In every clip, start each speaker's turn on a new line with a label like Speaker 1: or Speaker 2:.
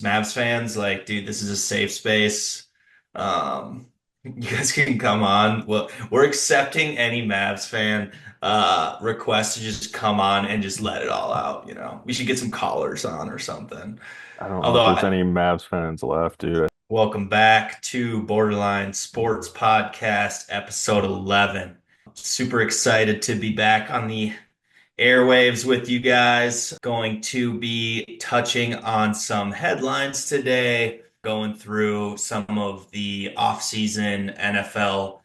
Speaker 1: Mavs fans, like, dude, this is a safe space. Um, you guys can come on. Well, we're accepting any Mavs fan request to just come on and just let it all out, you know. We should get some callers on or something.
Speaker 2: I don't know if
Speaker 1: Although
Speaker 2: there's any Mavs fans left, dude.
Speaker 1: welcome back to Borderline Sports Podcast, episode 11. Super excited to be back on the airwaves with you guys. Going to be touching on some headlines today, going through some of the offseason NFL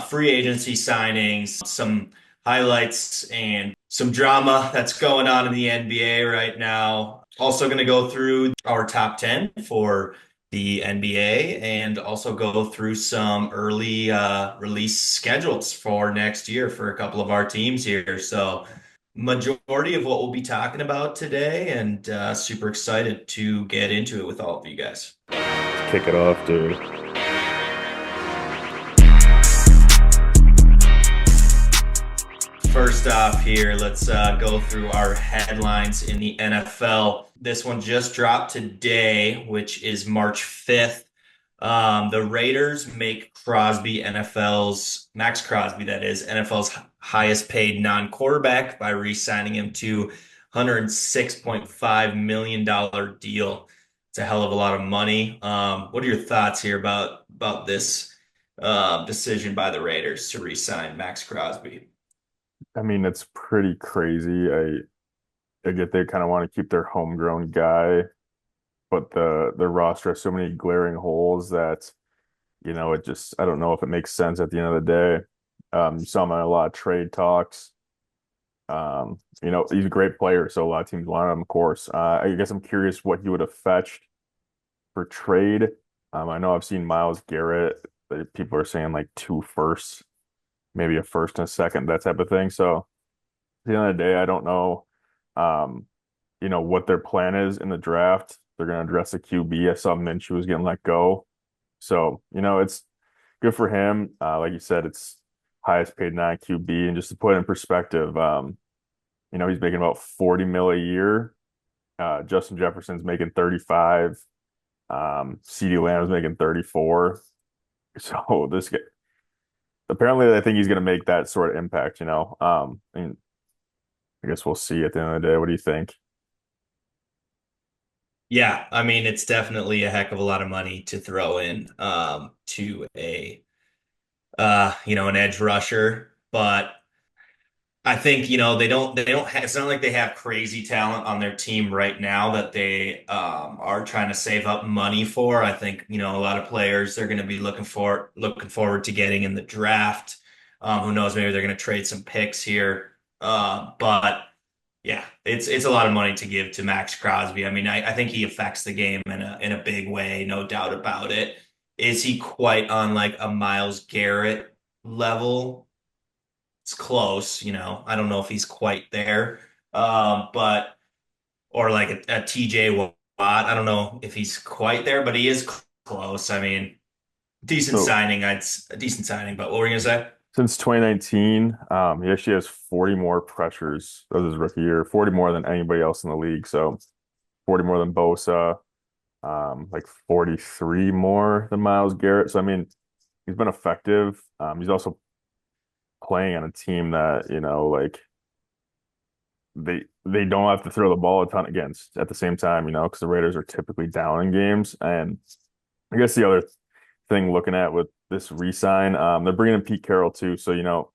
Speaker 1: free agency signings, some highlights, and some drama that's going on in the NBA right now. Also, going to go through our top 10 for the NBA and also go through some early release schedules for next year for a couple of our teams here. So, majority of what we'll be talking about today, and super excited to get into it with all of you guys.
Speaker 2: Let's kick it off, dude.
Speaker 1: First off, here, let's go through our headlines in the NFL. This one just dropped today, which is March 5th. The Raiders make Crosby NFL's, Max Crosby, that is, NFL's highest paid non-quarterback by re-signing him to $106.5 million deal. It's a hell of a lot of money. What are your thoughts here about this decision by the Raiders to re-sign Max Crosby?
Speaker 2: I mean, it's pretty crazy. I get they kind of want to keep their homegrown guy, but the roster has so many glaring holes that, it just I don't know if it makes sense at the end of the day. You saw him in a lot of trade talks. He's a great player, so a lot of teams want him, of course. I guess I'm curious what he would have fetched for trade. I know I've seen Miles Garrett. People are saying like two firsts, maybe a first and a second, that type of thing. So at the end of the day, I don't know, um, what their plan is in the draft. They're going to address the QB. I saw Minshew was getting let go. So, it's good for him. Like you said, it's highest paid non QB. And just to put it in perspective, he's making about 40 mil a year. Justin Jefferson's making 35. CeeDee Lamb's making 34. So this guy, apparently I think he's going to make that sort of impact. And I guess we'll see at the end of the day. What do you think?
Speaker 1: Yeah, I mean, it's definitely a heck of a lot of money to throw in to a an edge rusher, but I think, they don't have, it's not like they have crazy talent on their team right now that they are trying to save up money for. I think, a lot of players they're going to be looking forward to getting in the draft. Who knows, maybe they're going to trade some picks here. But yeah, it's a lot of money to give to Max Crosby. I mean, I think he affects the game in a big way, no doubt about it. Is he quite on like a Miles Garrett level? It's close, I don't know if he's quite there. But or like a TJ Watt. I don't know if he's quite there, but he is close. I mean, decent
Speaker 2: So
Speaker 1: signing. A decent signing, but what were you gonna say?
Speaker 2: since 2019, he actually has 40 more pressures of his rookie year, 40 more than anybody else in the league. So 40 more than Bosa, like 43 more than Miles Garrett. So I mean, he's been effective. He's also playing on a team that, like they don't have to throw the ball a ton against at the same time, because the Raiders are typically down in games. And I guess the other thing looking at with this re-sign, they're bringing in Pete Carroll too. So,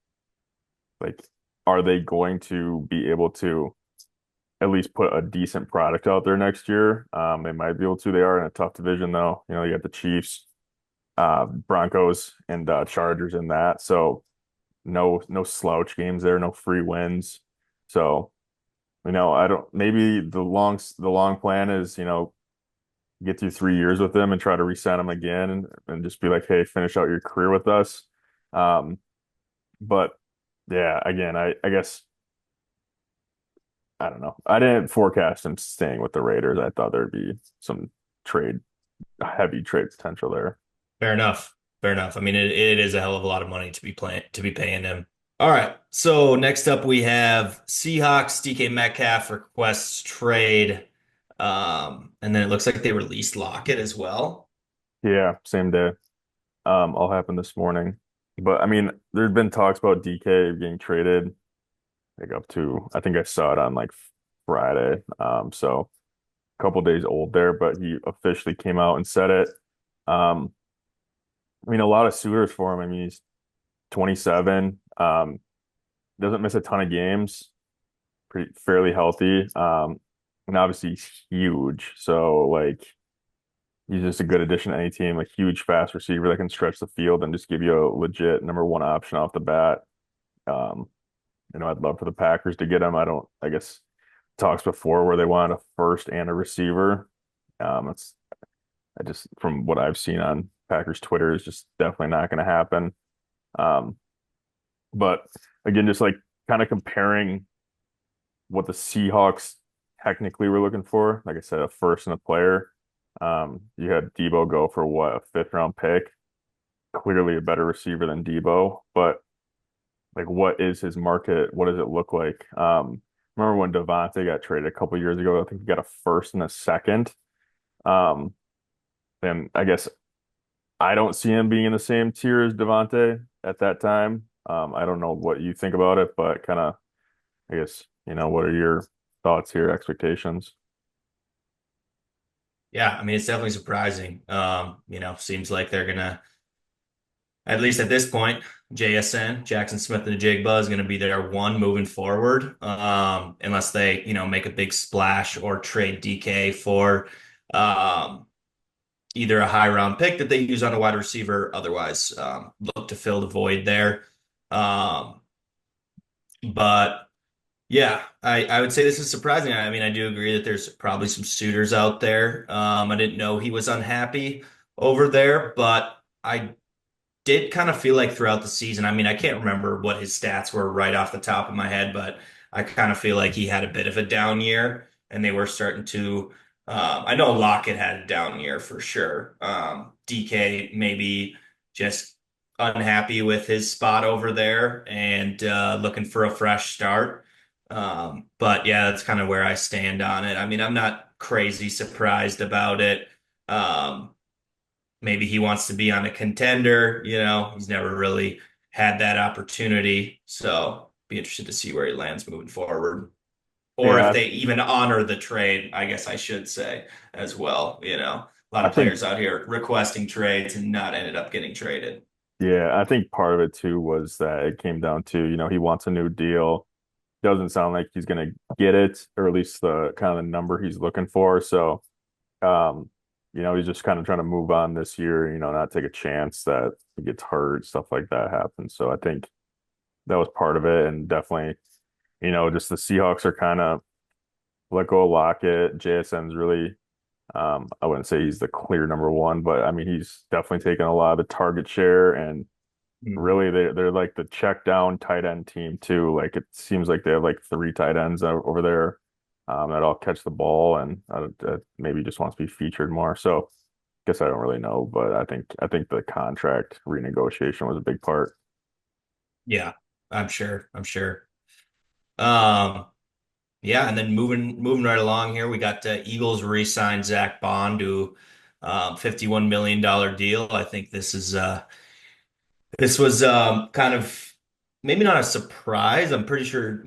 Speaker 2: like, are they going to be able to at least put a decent product out there next year? They might be able to. They are in a tough division though. You got the Chiefs, Broncos, and Chargers in that. So no slouch games there, no free wins. So, I don't maybe the long plan is, get through 3 years with them and try to resign them again and just be like, hey, finish out your career with us. Um, but yeah, again, I guess I don't know. I didn't forecast him staying with the Raiders. I thought there'd be some trade, heavy trade potential there.
Speaker 1: Fair enough. Fair enough. I mean, it is a hell of a lot of money to be paying him. All right. So next up we have Seahawks DK Metcalf requests trade. And then it looks like they released Lockett as well.
Speaker 2: Yeah, same day. All happened this morning. But I mean, there'd been talks about DK getting traded, like up to I think I saw it on like Friday. So a couple days old there, but he officially came out and said it. Um, I mean, a lot of suitors for him. I mean, he's 27, doesn't miss a ton of games, pretty fairly healthy. And obviously he's huge. So like he's just a good addition to any team, a huge fast receiver that can stretch the field and just give you a legit number one option off the bat. Um, I'd love for the Packers to get him. I guess talks before where they wanted a first and a receiver. It's I just from what I've seen on Packers Twitter is just definitely not going to happen. Um, but again, just like kind of comparing what the Seahawks technically were looking for. Like I said, a first and a player. You had Debo go for what, a fifth round pick? Clearly a better receiver than Debo, but like what is his market? What does it look like? Remember when Devontae got traded a couple years ago? I think he got a first and a second. Um, and I guess I don't see him being in the same tier as Devontae at that time. I don't know what you think about it, but kind of, I guess, what are your thoughts here, expectations?
Speaker 1: Yeah, I mean, it's definitely surprising. Seems like they're gonna, at least at this point, JSN, Jackson Smith and the Jigba is gonna be their one moving forward. Unless they, make a big splash or trade DK for um either a high round pick that they use on a wide receiver, otherwise, look to fill the void there. Um, but yeah, I would say this is surprising. I mean, I do agree that there's probably some suitors out there. I didn't know he was unhappy over there, but I did kind of feel like throughout the season, I mean, I can't remember what his stats were right off the top of my head, but I kind of feel like he had a bit of a down year and they were starting to. I know Lockett had a down year for sure. DK maybe just unhappy with his spot over there and looking for a fresh start. But yeah, that's kind of where I stand on it. I mean, I'm not crazy surprised about it. Um, Maybe he wants to be on a contender, he's never really had that opportunity. So be interested to see where he lands moving forward. Or if
Speaker 2: Yeah,
Speaker 1: they even honor the trade, I guess I should say as well. A lot
Speaker 2: I
Speaker 1: of
Speaker 2: think
Speaker 1: players out here requesting trades and not ended up getting traded.
Speaker 2: yeah, I think part of it too was that it came down to, he wants a new deal. Doesn't sound like he's gonna get it, or at least the kind of the number he's looking for. So, um, he's just kind of trying to move on this year, not take a chance that he gets hurt, stuff like that happens. So I think that was part of it, and definitely, just the Seahawks are kind of let go of Lockett. JSN's really, I wouldn't say he's the clear number one, but I mean he's definitely taken a lot of the target share, and
Speaker 1: Mhm.
Speaker 2: really they're like the check down tight end team too. Like it seems like they have like three tight ends over there, that all catch the ball and maybe just wants to be featured more. So guess I don't really know, but I think the contract renegotiation was a big part.
Speaker 1: Yeah, I'm sure. I'm sure. Um, yeah, and then moving right along here, we got Eagles re-signed Zach Bond to $51 million deal. I think this was kind of maybe not a surprise. I'm pretty sure,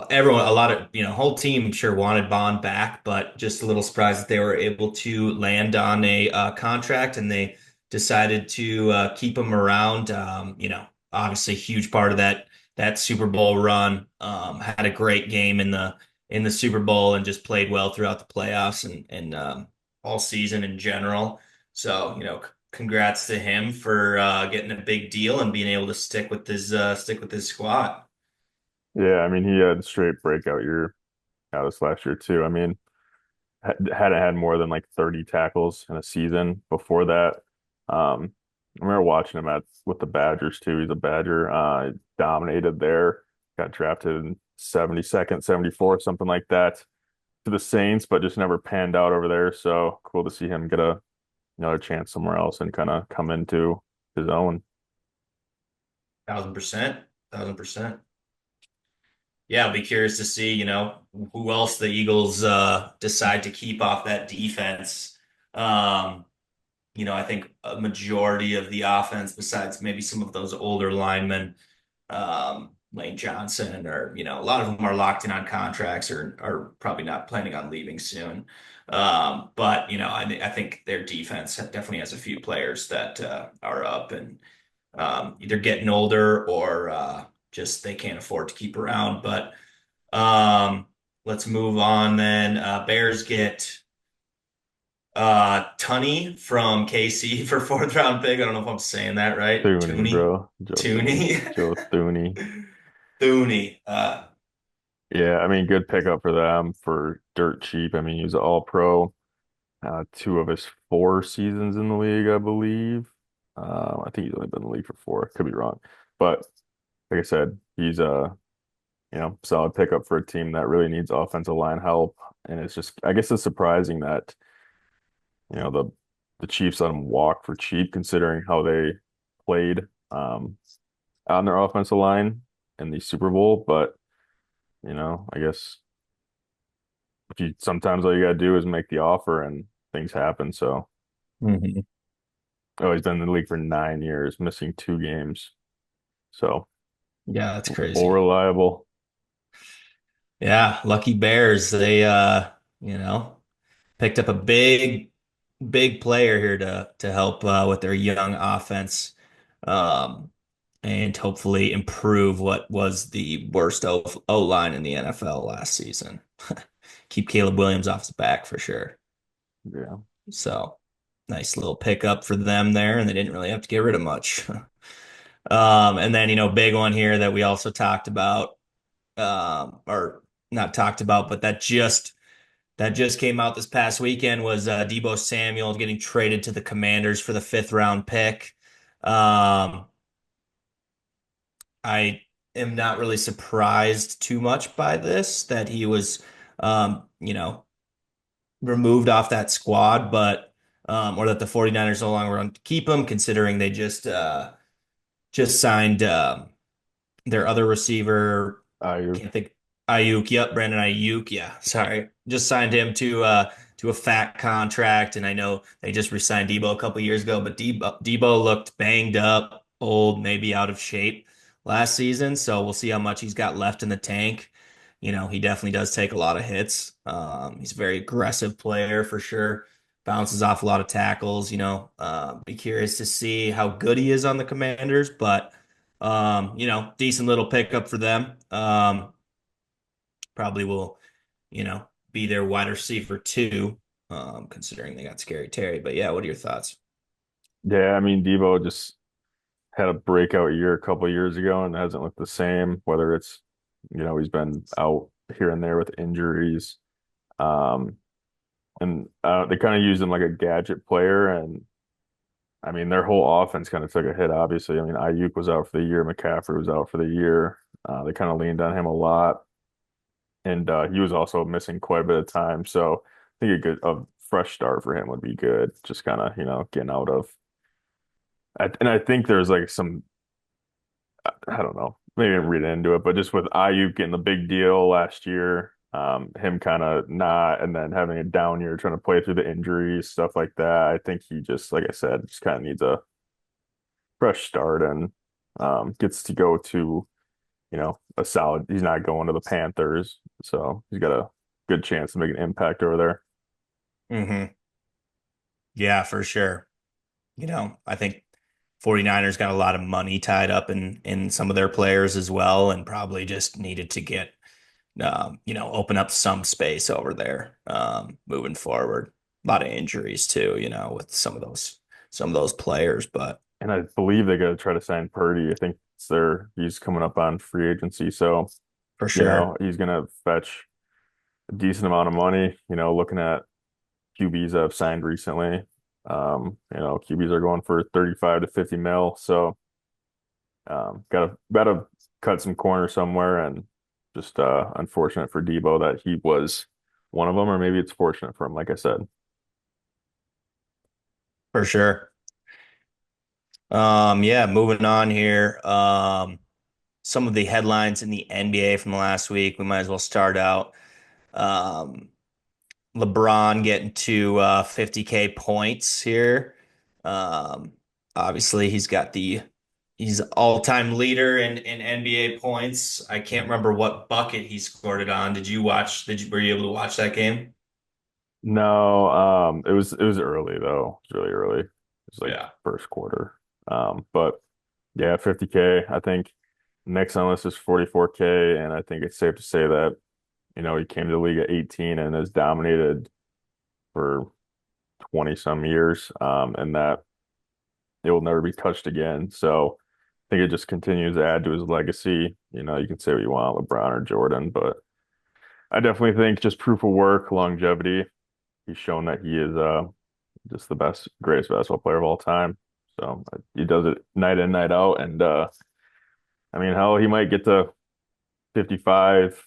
Speaker 1: everyone, a lot of, whole team I'm sure wanted Bond back, but just a little surprised that they were able to land on a contract and they decided to keep him around. Obviously huge part of that Super Bowl run. Had a great game in the Super Bowl and just played well throughout the playoffs and all season in general. So, congrats to him for getting a big deal and being able to stick with his squad.
Speaker 2: Yeah, I mean he had straight breakout year out this last year too. I mean hadn't had more than like 30 tackles in a season before that. I remember watching him at with the Badgers too. He's a Badger. Dominated there. Got drafted in 72nd, 74th, something like that to the Saints, but just never panned out over there. So cool to see him get another chance somewhere else and kind of come into his own.
Speaker 1: 1,000%. 1,000%. yeah, I'll be curious to see, who else the Eagles decide to keep off that defense. Um, I think a majority of the offense, besides maybe some of those older linemen, Lane Johnson, or a lot of them are locked in on contracts or are probably not planning on leaving soon. But I think their defense definitely has a few players that are up and either getting older or just they can't afford to keep around. But let's move on then. Bears get Tunney from KC for fourth round pick. I don't know if I'm saying that right.
Speaker 2: Thuney,
Speaker 1: Tooney.
Speaker 2: bro.
Speaker 1: Tooney.
Speaker 2: Joe Thuney.
Speaker 1: Thuney.
Speaker 2: Yeah, I mean, good pickup for them for dirt cheap. I mean, he was an all-pro, two of his 4 seasons in the league, I believe. I think he's only been in the league for 4. Could be wrong, but like I said, he's a solid pickup for a team that really needs offensive line help. And it's just, I guess, it's surprising that the Chiefs let him walk for cheap, considering how they played on their offensive line in the Super Bowl. But I guess if you sometimes all you gotta do is make the offer and things happen. So
Speaker 1: Mhm.
Speaker 2: oh, he's been in the league for 9 years, missing 2 games. So
Speaker 1: Yeah, that's
Speaker 2: full
Speaker 1: crazy.
Speaker 2: reliable.
Speaker 1: Yeah, lucky Bears. They you know, picked up a big player here to help with their young offense. Um and hopefully improve what was the worst O line in the NFL last season. Keep Caleb Williams off his back for sure.
Speaker 2: Yeah.
Speaker 1: So nice little pickup for them there, and they didn't really have to get rid of much. And then, big one here that we also talked about, or not talked about, but that just came out this past weekend was Debo Samuel getting traded to the Commanders for the fifth round pick. Um, I am not really surprised too much by this that he was, removed off that squad, but or that the 49ers no longer want to keep him, considering they just signed their other receiver.
Speaker 2: Ayuk.
Speaker 1: Can't think. Ayuk. Yep, Brandon Ayuk. Yeah, sorry. Just signed him to a fat contract, and I know they just re-signed Debo a couple years ago, but Debo looked banged up, old, maybe out of shape last season. So we'll see how much he's got left in the tank. He definitely does take a lot of hits. He's a very aggressive player for sure. Bounces off a lot of tackles. Be curious to see how good he is on the Commanders, but decent little pickup for them. Probably will, be their wide receiver too, considering they got Scary Terry. But yeah, what are your thoughts?
Speaker 2: Yeah, I mean, Debo just had a breakout year a couple years ago and hasn't looked the same, whether it's, he's been out here and there with injuries. Um, and they kind of used him like a gadget player. And I mean, their whole offense kind of took a hit, obviously. I mean, Ayuk was out for the year, McCaffrey was out for the year. They kind of leaned on him a lot. And he was also missing quite a bit of time. So I think a fresh start for him would be good. Just kind of, getting out of. And I think there's like some, I don't know, maybe I'm reading into it, but just with Ayuk getting the big deal last year, him kind of not, and then having a down year trying to play through the injuries, stuff like that. I think he just, like I said, just kind of needs a fresh start and gets to go to, a solid. He's not going to the Panthers, so he's got a good chance to make an impact over there.
Speaker 1: Hmm. Yeah, for sure. I think 49ers got a lot of money tied up in some of their players as well, and probably just needed to get open up some space over there moving forward. A lot of injuries too, with some of those players, but
Speaker 2: And I believe they got to try to sign Purdy. I think he's coming up on free agency, so
Speaker 1: for sure.
Speaker 2: he's gonna fetch a decent amount of money. Looking at QBs that have signed recently, QBs are going for 35 to 50 mil. So gotta cut some corners somewhere, and just unfortunate for Debo that he was one of them, or maybe it's fortunate for him, like I said.
Speaker 1: For sure. Yeah, moving on here. some of the headlines in the NBA from the last week. We might as well start out. Um, LeBron getting to 50K points here. Um, Obviously, he's all-time leader in NBA points. I can't remember what bucket he scored it on. Were you able to watch that game?
Speaker 2: No, it was early though. It was really early. It was like
Speaker 1: Yeah.
Speaker 2: first quarter. But yeah, 50K. I think next on the list is 44K, and I think it's safe to say that, he came to the league at 18 and has dominated for 20 some years, and that it will never be touched again. So I think it just continues to add to his legacy. You can say what you want, LeBron or Jordan, but I definitely think just proof of work, longevity. He's shown that he is just the best, greatest basketball player of all time. So he does it night in, night out. And I mean, hell, he might get to 55,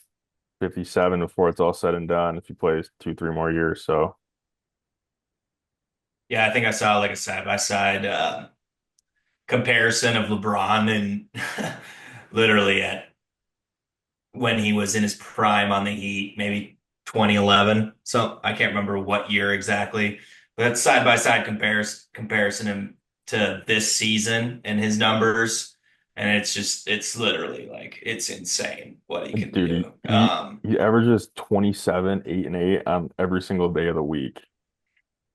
Speaker 2: 57 before it's all said and done if he plays 2, 3 more years. So
Speaker 1: Yeah, I think I saw like a side-by-side comparison of LeBron and literally at when he was in his prime on the Heat, maybe 2011. So I can't remember what year exactly, but that's side by side comparison him to this season and his numbers. And it's literally like, it's insane what he can
Speaker 2: dude, he
Speaker 1: do.
Speaker 2: he, he averages 27, 8, and 8 on every single day of the week.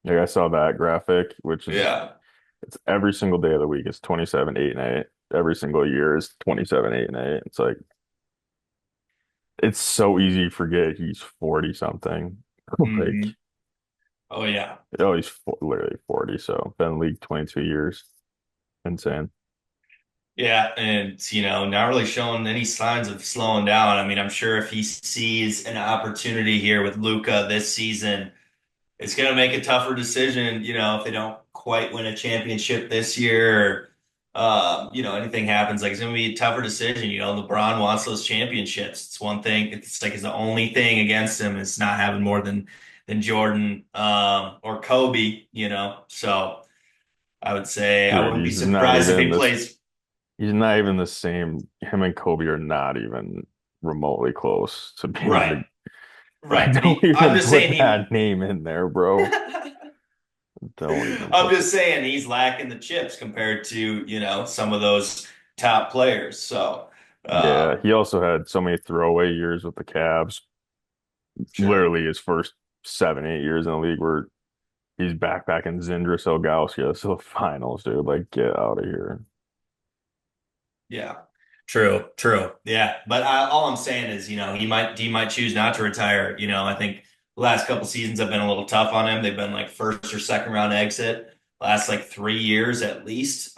Speaker 2: Like I saw that graphic, which is
Speaker 1: Yeah.
Speaker 2: it's every single day of the week. It's 27, 8, and 8. Every single year is 27, 8, and 8. It's like it's so easy to forget he's 40 something. Like,
Speaker 1: Hmm. Oh yeah.
Speaker 2: oh, he's literally 40. So been in the league 22 years. Insane.
Speaker 1: Yeah, and not really showing any signs of slowing down. I mean, I'm sure if he sees an opportunity here with Luca this season, it's going to make a tougher decision, if they don't quite win a championship this year or, anything happens. Like, it's going to be a tougher decision. LeBron wants those championships. It's one thing. It's like, it's the only thing against him is not having more than Jordan, or Kobe. So I would say I
Speaker 2: Dude,
Speaker 1: wouldn't be surprised if he plays.
Speaker 2: he's not even the same. Him and Kobe are not even remotely close to being
Speaker 1: Right.
Speaker 2: the
Speaker 1: Right. But
Speaker 2: don't
Speaker 1: I'm
Speaker 2: even
Speaker 1: just
Speaker 2: put
Speaker 1: saying
Speaker 2: that name in there, bro. Don't even
Speaker 1: I'm
Speaker 2: put
Speaker 1: just saying he's lacking the chips compared to, some of those top players. So,
Speaker 2: Yeah,
Speaker 1: um,
Speaker 2: he also had so many throwaway years with the Cavs.
Speaker 1: sure.
Speaker 2: Literally his first 7, 8 years in the league where he's backpacking Zindris Ilgauskas to the finals, dude. Like, get out of here.
Speaker 1: Yeah. True. True. Yeah. But all I'm saying is, he might choose not to retire. I think the last couple seasons have been a little tough on him. They've been like first or second round exit last like 3 years at least.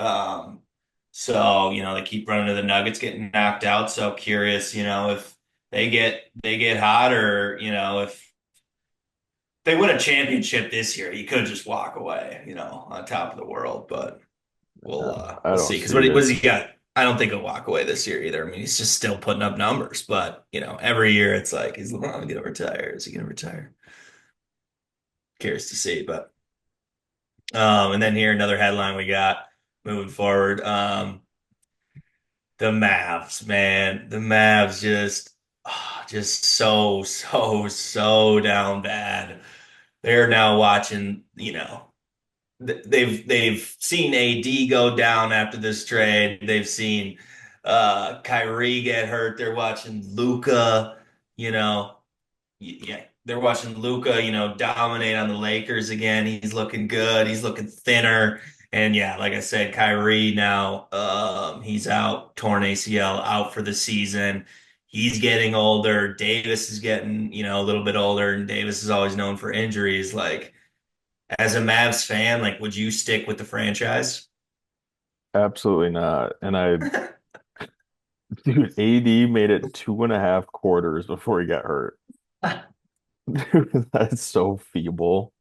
Speaker 1: So, they keep running to the Nuggets getting knocked out. So curious, if they get hot or, if they win a championship this year, he could just walk away, on top of the world. But we'll uh
Speaker 2: I
Speaker 1: we'll
Speaker 2: don't
Speaker 1: see. Because
Speaker 2: see
Speaker 1: what
Speaker 2: it.
Speaker 1: does he got? I don't think he'll walk away this year either. I mean, he's just still putting up numbers. But every year it's like, is LeBron gonna retire? Is he gonna retire? Curious to see. But and then here another headline we got moving forward. The Mavs, man, the Mavs just so down bad. They're now watching, they've seen AD go down after this trade. They've seen Kyrie get hurt. They're watching Luca, you know, yeah, they're watching Luca, dominate on the Lakers again. He's looking good. He's looking thinner. And yeah, like I said, Kyrie now, he's out, torn ACL, out for the season. He's getting older. Davis is getting, a little bit older, and Davis is always known for injuries. Like, as a Mavs fan, like, would you stick with the franchise?
Speaker 2: Absolutely not. Dude, AD made it 2.5 quarters before he got hurt. Dude, that's so feeble.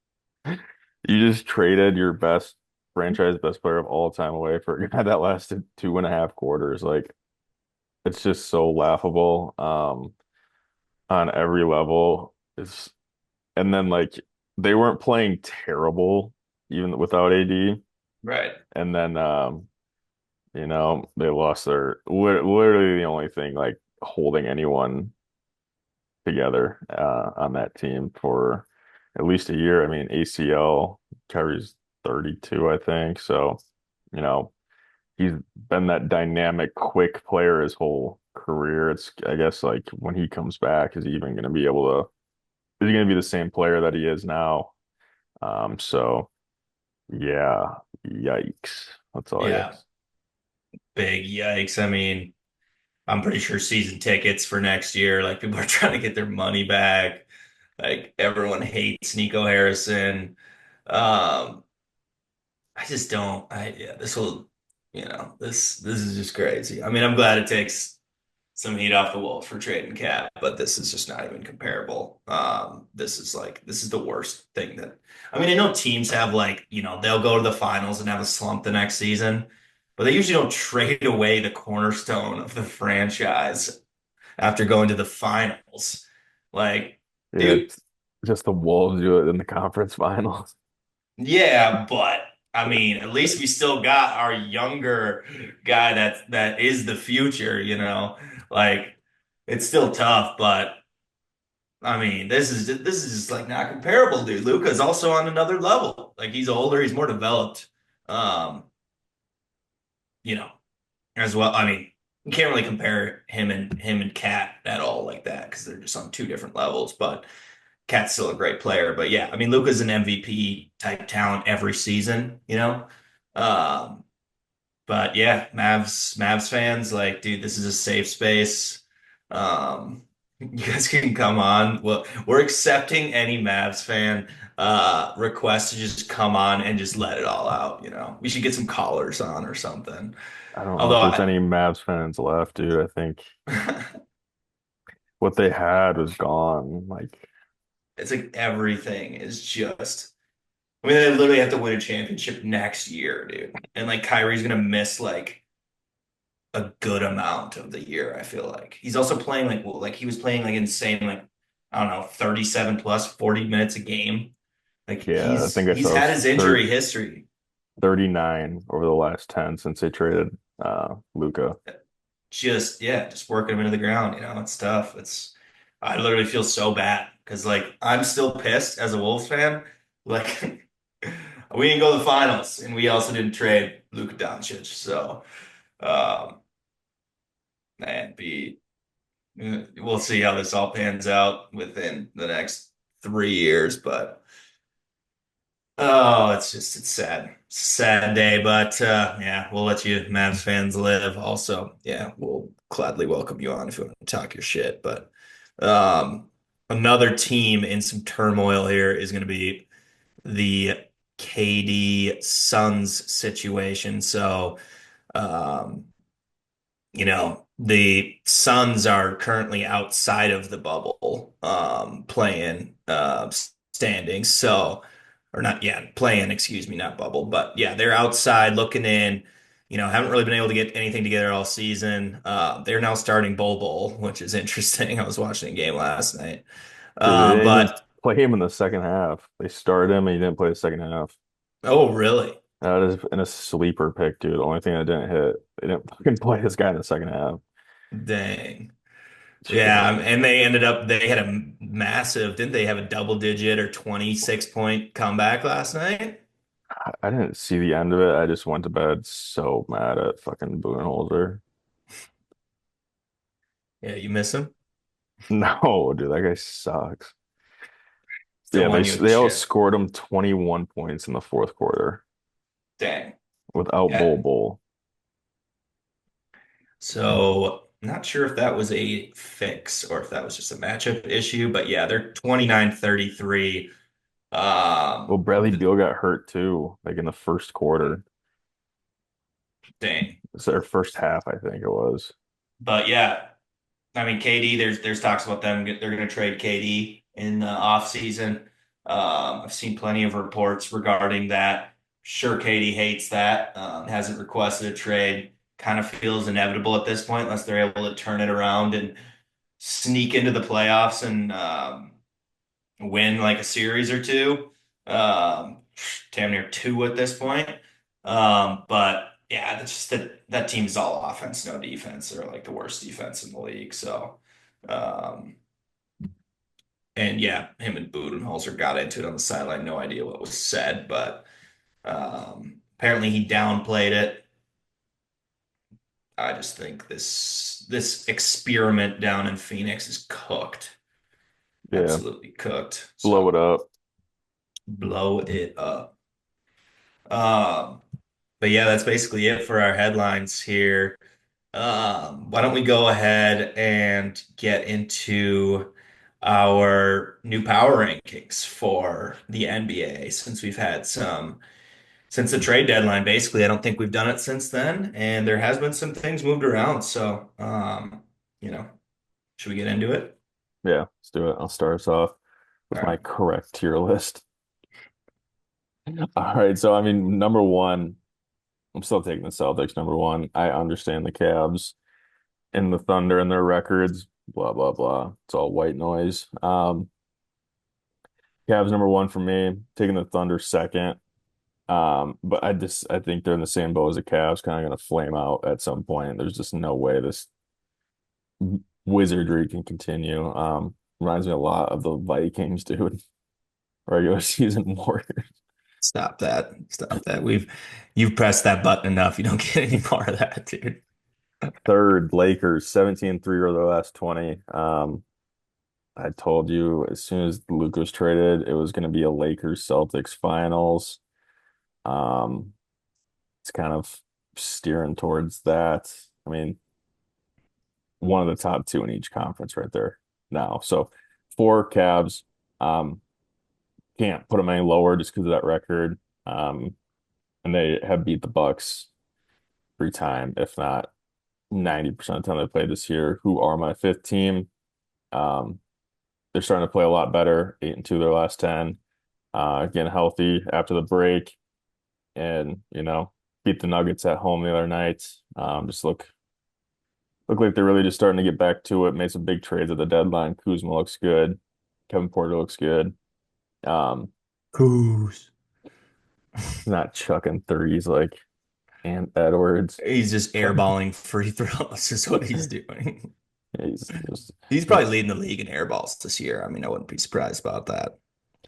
Speaker 2: You just traded your best player of all time away for a guy that lasted 2.5 quarters. Like, it's just so laughable, on every level. And then like they weren't playing terrible even without AD.
Speaker 1: Right.
Speaker 2: And then They lost their literally the only thing like holding anyone together on that team for at least a year. I mean, ACL carries 32, I think. So, you know, he's been that dynamic, quick player his whole career. It's, I guess, like when he comes back, is he even going to be able to, is he going to be the same player that he is now? So yeah, yikes. That's all I
Speaker 1: Yeah,
Speaker 2: guess.
Speaker 1: big yikes. I mean, I'm pretty sure season tickets for next year, like people are trying to get their money back. Like everyone hates Nico Harrison. Um, I just don't. Yeah, this will, this is just crazy. I mean, I'm glad it takes some heat off the Wolves for trading Cap, but this is just not even comparable. This is the worst thing that. I mean, I know teams have like, they'll go to the finals and have a slump the next season, but they usually don't trade away the cornerstone of the franchise after going to the finals. Like,
Speaker 2: Yeah,
Speaker 1: dude,
Speaker 2: it's just the Wolves do it in the conference finals.
Speaker 1: yeah, but I mean, at least we still got our younger guy that is the future, you know. Like it's still tough, but I mean, this is just like not comparable, dude. Luka's also on another level. Like he's older, he's more developed. Um, you know, as well. I mean, you can't really compare him and Cat at all like that because they're just on two different levels, but Cat's still a great player, but yeah, I mean, Luka's an MVP type talent every season, you know? Um, but yeah, Mavs fans, like, dude, this is a safe space. You guys can come on. Well, we're accepting any Mavs fan request to just come on and just let it all out, you know? We should get some callers on or something.
Speaker 2: I don't know if
Speaker 1: Although
Speaker 2: there's any Mavs fans left, dude. I think what they had was gone. Like,
Speaker 1: it's like everything is just I mean, they literally have to win a championship next year, dude. And like Kyrie's gonna miss like a good amount of the year, I feel like. He's also playing like like he was playing like insane, like I don't know, 37 plus 40 minutes a game. Like
Speaker 2: yeah, I think I
Speaker 1: he's
Speaker 2: saw it
Speaker 1: had
Speaker 2: was
Speaker 1: his injury history.
Speaker 2: 39 over the last 10 since they traded Luca.
Speaker 1: Just yeah, just working him into the ground, it's tough. I literally feel so bad because like I'm still pissed as a Wolves fan. Like we didn't go to the finals and we also didn't trade Luka Doncic. So Um, and we'll see how this all pans out within the next 3 years. But oh, it's sad. It's a sad day. But yeah, we'll let you Mavs fans live. Also, yeah, we'll gladly welcome you on if you want to talk your shit. But um, another team in some turmoil here is going to be the KD Suns situation. So. Um, the Suns are currently outside of the bubble, playing standings. So, or not, yeah, playing, excuse me, not bubble, but yeah, they're outside looking in. Haven't really been able to get anything together all season. They're now starting Bol, which is interesting. I was watching a game last night.
Speaker 2: Dude, they didn't even
Speaker 1: But
Speaker 2: play him in the second half. They started him and he didn't play the second half.
Speaker 1: oh, really?
Speaker 2: That is in a sleeper pick, dude. The only thing that didn't hit. They didn't fucking play this guy in the second half.
Speaker 1: Dang. Yeah,
Speaker 2: Yeah.
Speaker 1: and they had a massive, didn't they have a double digit or 26-point comeback last night?
Speaker 2: I didn't see the end of it. I just went to bed so mad at fucking Budenholzer.
Speaker 1: Yeah, you miss him?
Speaker 2: No, dude, that guy sucks.
Speaker 1: Still
Speaker 2: Yeah,
Speaker 1: won you a
Speaker 2: they
Speaker 1: chip.
Speaker 2: outscored him 21 points in the fourth quarter
Speaker 1: Dang.
Speaker 2: without
Speaker 1: Yeah.
Speaker 2: Bol.
Speaker 1: So not sure if that was a fix or if that was just a matchup issue, but yeah, they're 29-33.
Speaker 2: Well, Bradley
Speaker 1: The
Speaker 2: Beal got hurt too, like in the first quarter.
Speaker 1: dang.
Speaker 2: It's their first half, I think it was.
Speaker 1: But yeah, I mean KD, there's talks about them. They're going to trade KD in the offseason. I've seen plenty of reports regarding that. Sure, KD hates that. Hasn't requested a trade. Kind of feels inevitable at this point, unless they're able to turn it around and sneak into the playoffs and win like a series or two. Um, Damn near two at this point. But yeah, that's just that team's all offense, no defense. They're like the worst defense in the league. So, um, and yeah, him and Budenholzer got into it on the sideline. No idea what was said, but apparently he downplayed it. I just think this experiment down in Phoenix is cooked,
Speaker 2: Yeah,
Speaker 1: absolutely cooked.
Speaker 2: blow it
Speaker 1: So
Speaker 2: up.
Speaker 1: blow it up. Um, but yeah, that's basically it for our headlines here. Why don't we go ahead and get into our new power rankings for the NBA since we've had some since the trade deadline. Basically, I don't think we've done it since then, and there has been some things moved around. So, you know, should we get into it?
Speaker 2: Yeah, let's do it. I'll start us off
Speaker 1: All
Speaker 2: with my
Speaker 1: right.
Speaker 2: correct tier list. All right, so I mean, number one, I'm still taking the Celtics. Number one, I understand the Cavs and the Thunder and their records. Blah blah blah. It's all white noise. Cavs number one for me. Taking the Thunder second. But I think they're in the same boat as the Cavs, kind of going to flame out at some point. There's just no way this wizardry can continue. Reminds me a lot of the Vikings, dude. Regular season Warriors.
Speaker 1: Stop that. Stop that. You've pressed that button enough. You don't get any more of that, dude.
Speaker 2: Third, Lakers, 17-3 over the last 20. I told you as soon as Luke was traded, it was going to be a Lakers Celtics finals. Um, it's kind of steering towards that. I mean, one of the top two in each conference right there now. So four Cavs. Um, can't put them any lower just because of that record. And they have beat the Bucks 3 times, if not 90% of the time they played this year, who are my fifth team. Um, they're starting to play a lot better, 8-2 their last 10. Getting healthy after the break and, beat the Nuggets at home the other night. Just look like they're really just starting to get back to it. Made some big trades at the deadline. Kuzma looks good. Kevin Porter looks good. Um,
Speaker 1: Coos.
Speaker 2: not chucking threes like Ant Edwards.
Speaker 1: He's just
Speaker 2: But
Speaker 1: airballing free throws is what he's doing.
Speaker 2: he's just
Speaker 1: He's probably
Speaker 2: he's
Speaker 1: leading the league in airballs this year. I mean, I wouldn't be surprised about that.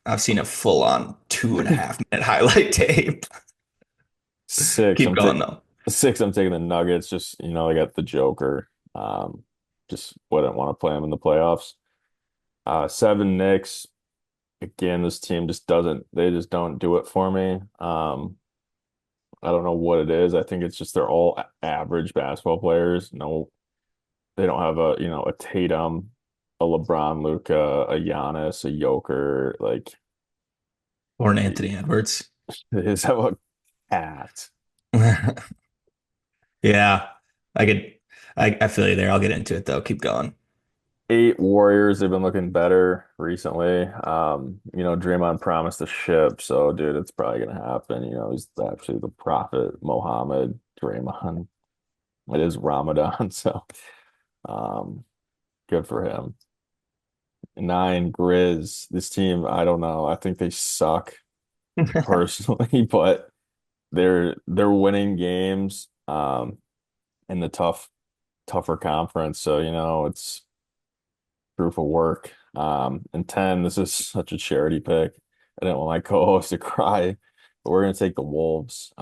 Speaker 1: I've seen a full-on 2.5 minute highlight tape.
Speaker 2: six.
Speaker 1: Keep going though.
Speaker 2: Six. I'm taking the Nuggets. Just they got the Joker. Just wouldn't want to play them in the playoffs. Seven Knicks. Again, this team just doesn't. They just don't do it for me. I don't know what it is. I think it's just they're all average basketball players. No, they don't have a Tatum, a LeBron, Luca, a Giannis, a Joker. Like
Speaker 1: Or an Anthony Edwards.
Speaker 2: they just have a cat.
Speaker 1: Yeah, I could. I feel you there. I'll get into it though. Keep going.
Speaker 2: Eight Warriors, they've been looking better recently. Draymond promised a ship, so dude, it's probably gonna happen. He's actually the prophet Mohammed Draymond. It is Ramadan, so um, good for him. Nine Grizz. This team, I don't know. I think they suck personally, but they're winning games in the tougher conference. So, it's proof of work. And 10, this is such a charity pick. I didn't want my co-host to cry, but we're gonna take the Wolves.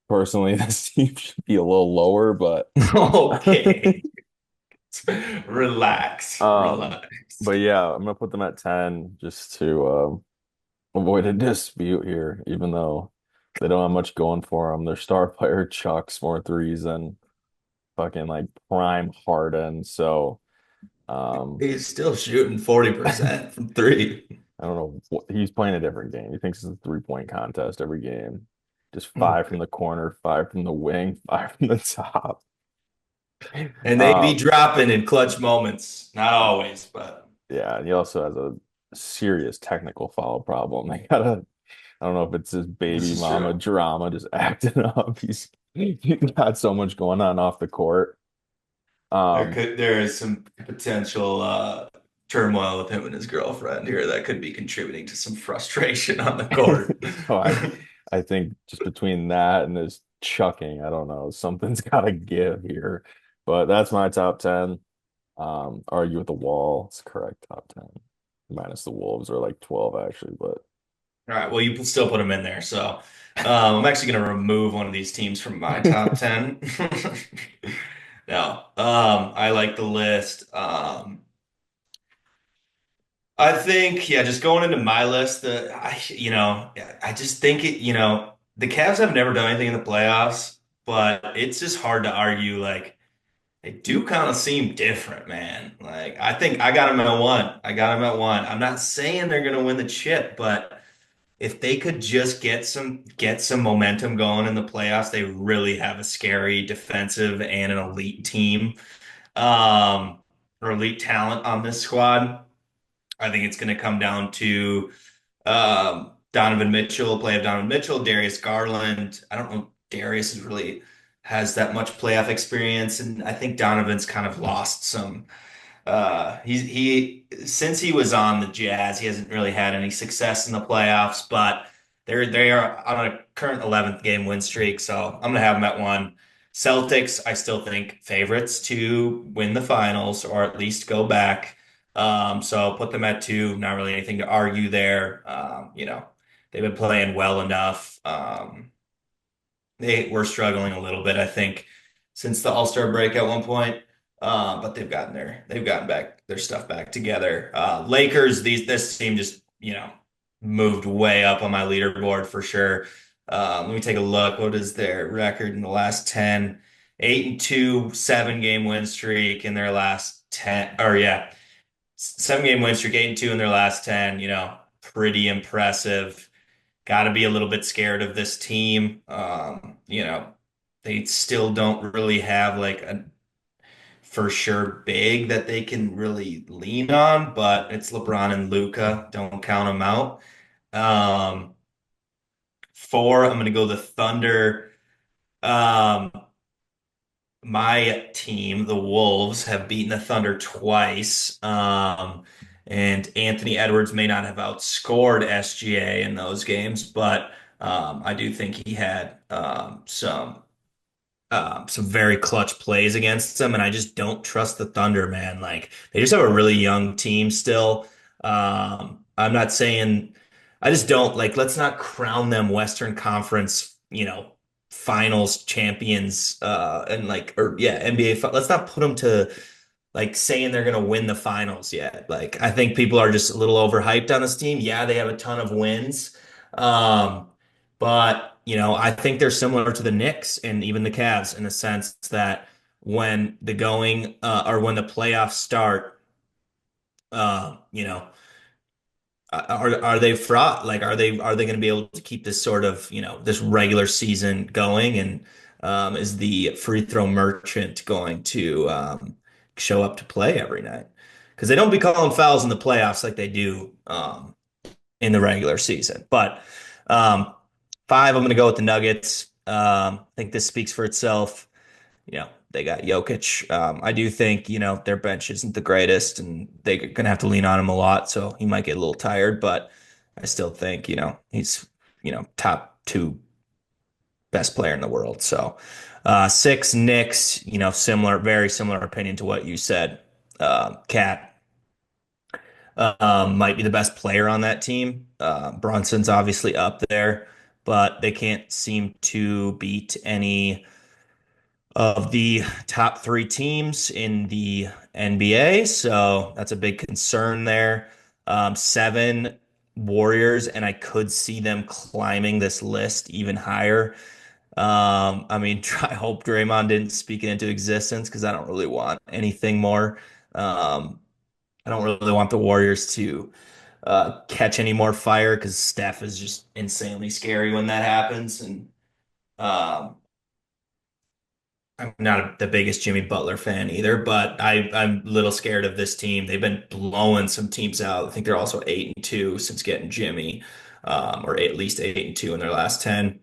Speaker 2: Personally, this team should be a little lower, but
Speaker 1: Okay. Relax.
Speaker 2: um,
Speaker 1: Relax.
Speaker 2: but yeah, I'm gonna put them at 10 just to avoid a dispute here, even though they don't have much going for them. Their star player chucks more threes than fucking like prime Harden. So um
Speaker 1: He's still shooting 40% from three.
Speaker 2: I don't know he's playing a different game. He thinks it's a 3-point contest every game. Just five from the corner, five from the wing, five from the top.
Speaker 1: And they be
Speaker 2: Um
Speaker 1: dropping in clutch moments. Not always, but
Speaker 2: yeah, and he also has a serious technical foul problem. They gotta I don't know if it's his
Speaker 1: this
Speaker 2: baby
Speaker 1: is
Speaker 2: mama
Speaker 1: true.
Speaker 2: drama just acting up. He's got so much going on off the court. Um,
Speaker 1: There is some potential turmoil with him and his girlfriend here that could be contributing to some frustration on the court.
Speaker 2: so I think just between that and this chucking. I don't know. Something's got to give here. But that's my top 10. Argue with the wall. It's correct top 10. Minus the Wolves are like 12 actually, but
Speaker 1: All right, well, you still put them in there. So I'm actually going to remove one of these teams from my top 10. No, I like the list. I think, yeah, just going into my list, I just think the Cavs have never done anything in the playoffs, but it's just hard to argue. Like, they do kind of seem different, man. Like, I think I got them at one. I got them at one. I'm not saying they're going to win the chip, but if they could just get some momentum going in the playoffs, they really have a scary defensive and an elite team, um, or elite talent on this squad. I think it's going to come down to Donovan Mitchell, play of Donovan Mitchell, Darius Garland. I don't know if Darius is really has that much playoff experience, and I think Donovan's kind of lost some. He since he was on the Jazz, he hasn't really had any success in the playoffs, but they are on a current 11th game win streak, so I'm gonna have them at one. Celtics, I still think favorites to win the finals or at least go back. So I'll put them at two. Not really anything to argue there. They've been playing well enough. They were struggling a little bit, I think, since the All-Star break at one point. But they've gotten back their stuff back together. Lakers, this team just, moved way up on my leaderboard for sure. Let me take a look. What is their record in the last 10? 8-2, 7 game win streak in their last 10, or yeah, 7 game win streak, 8-2 in their last 10, pretty impressive. Got to be a little bit scared of this team. They still don't really have like a for sure big that they can really lean on, but it's LeBron and Luca. Don't count them out. Um, Four, I'm going to go the Thunder. Um, my team, the Wolves, have beaten the Thunder twice. And Anthony Edwards may not have outscored SGA in those games, but I do think he had some very clutch plays against them, and I just don't trust the Thunder, man. Like they just have a really young team still. I'm not saying I just don't like. Let's not crown them Western Conference, finals champions, and like or yeah, Let's not put them to like saying they're going to win the finals yet. Like I think people are just a little overhyped on this team. Yeah, they have a ton of wins. Um, but I think they're similar to the Knicks and even the Cavs in the sense that when the going or when the playoffs start, you know, are they fraught? Like, are they going to be able to keep this sort of this regular season going? And is the free throw merchant going to show up to play every night? Because they don't be calling fouls in the playoffs like they do in the regular season. But um, five, I'm going to go with the Nuggets. I think this speaks for itself. They got Jokic. I do think, their bench isn't the greatest and they're going to have to lean on him a lot. So he might get a little tired, but I still think, he's, top two best player in the world. So, six, Knicks, very similar opinion to what you said. Cat, might be the best player on that team. Brunson's obviously up there, but they can't seem to beat any of the top three teams in the NBA. So that's a big concern there. Seven, Warriors, and I could see them climbing this list even higher. I mean, I hope Draymond didn't speak it into existence because I don't really want anything more. Um, I don't really want the Warriors to catch any more fire because Steph is just insanely scary when that happens. And um, I'm not the biggest Jimmy Butler fan either, but I'm a little scared of this team. They've been blowing some teams out. I think they're also 8-2 since getting Jimmy, or at least 8-2 in their last 10.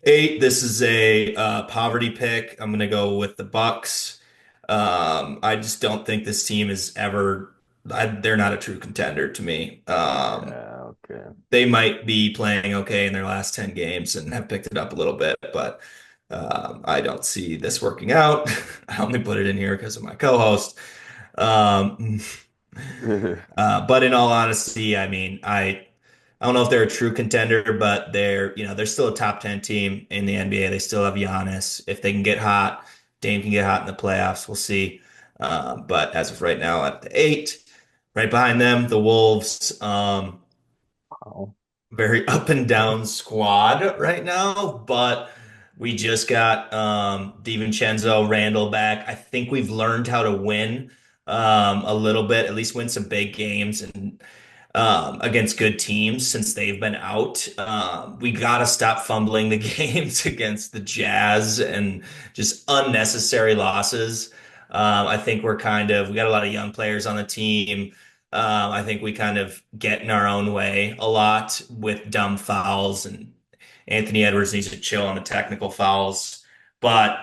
Speaker 1: Eight, this is a poverty pick. I'm gonna go with the Bucks. I just don't think this team is ever. They're not a true contender to me.
Speaker 2: yeah, Okay.
Speaker 1: they might be playing okay in their last 10 games and have picked it up a little bit, but I don't see this working out. I only put it in here because of my co-host. Um, but in all honesty, I mean, I don't know if they're a true contender, but they're still a top 10 team in the NBA. They still have Giannis. If they can get hot, Dame can get hot in the playoffs. We'll see. But as of right now, at the eight, right behind them, the Wolves.
Speaker 2: Wow.
Speaker 1: Very up and down squad right now, but we just got DiVincenzo, Randall back. I think we've learned how to win a little bit, at least win some big games and against good teams since they've been out. We got to stop fumbling the games against the Jazz and just unnecessary losses. I think we got a lot of young players on the team. I think we kind of get in our own way a lot with dumb fouls, and Anthony Edwards needs to chill on the technical fouls. But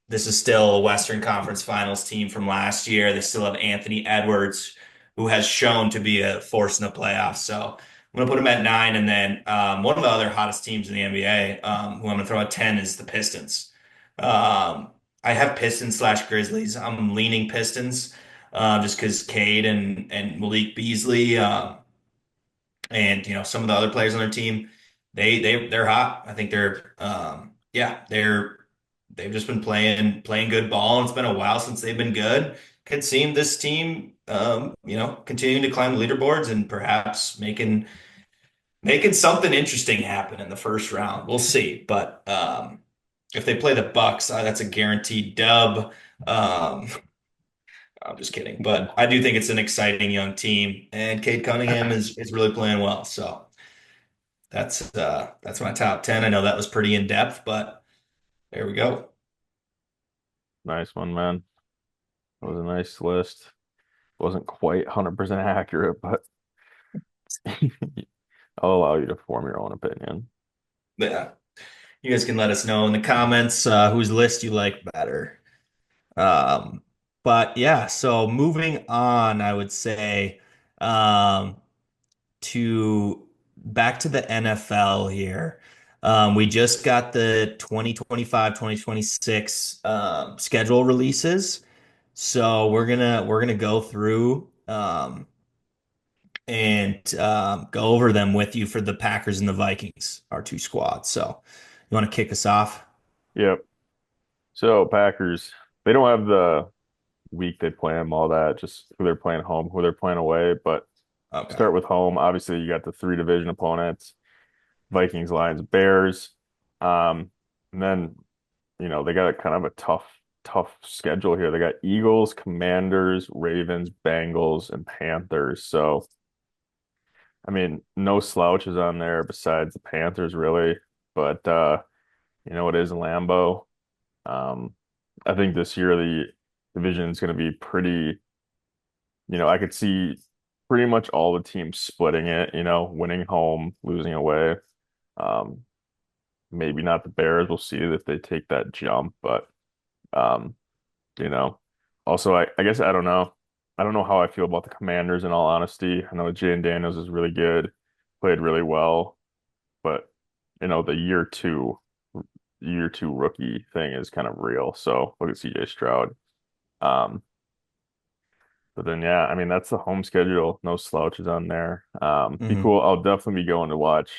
Speaker 1: this is still a Western Conference Finals team from last year. They still have Anthony Edwards, who has shown to be a force in the playoffs. So I'm going to put him at nine. And then one of the other hottest teams in the NBA, who I'm going to throw at 10, is the Pistons. Um, I have Pistons slash Grizzlies. I'm leaning Pistons just because Cade and Malik Beasley and some of the other players on their team, they're hot. I think they've just been playing good ball, and it's been a while since they've been good. Could seem this team continuing to climb the leaderboards and perhaps making something interesting happen in the first round. We'll see, but if they play the Bucks, that's a guaranteed dub. Um, I'm just kidding, but I do think it's an exciting young team, and Cade Cunningham is really playing well. So that's my top 10. I know that was pretty in depth, but there we go.
Speaker 2: Nice one, man. That was a nice list. Wasn't quite 100% accurate, but I'll allow you to form your own opinion.
Speaker 1: Yeah, you guys can let us know in the comments whose list you like better. Um, but yeah, so moving on, I would say um, to back to the NFL here. We just got the 2025-2026 schedule releases. So we're gonna go through and go over them with you for the Packers and the Vikings, our two squads. So you want to kick us off?
Speaker 2: Yep. So Packers, they don't have the week they play them, all that, just who they're playing home, who they're playing away. But
Speaker 1: Okay.
Speaker 2: start with home. Obviously, you got the three division opponents, Vikings, Lions, Bears. And then, they got a kind of a tough schedule here. They got Eagles, Commanders, Ravens, Bengals, and Panthers. So, I mean, no slouches on there besides the Panthers, really. But it is Lambeau. Um, I think this year the division is going to be pretty, I could see pretty much all the teams splitting it, winning home, losing away. Um, maybe not the Bears. We'll see if they take that jump, but um, you know, also I guess I don't know. I don't know how I feel about the Commanders in all honesty. I know Jane Daniels is really good, played really well, but the year two rookie thing is kind of real. So look at CJ Stroud. Um, but then yeah, I mean that's the home schedule. No slouches on there. Be
Speaker 1: Hmm.
Speaker 2: cool. I'll definitely be going to watch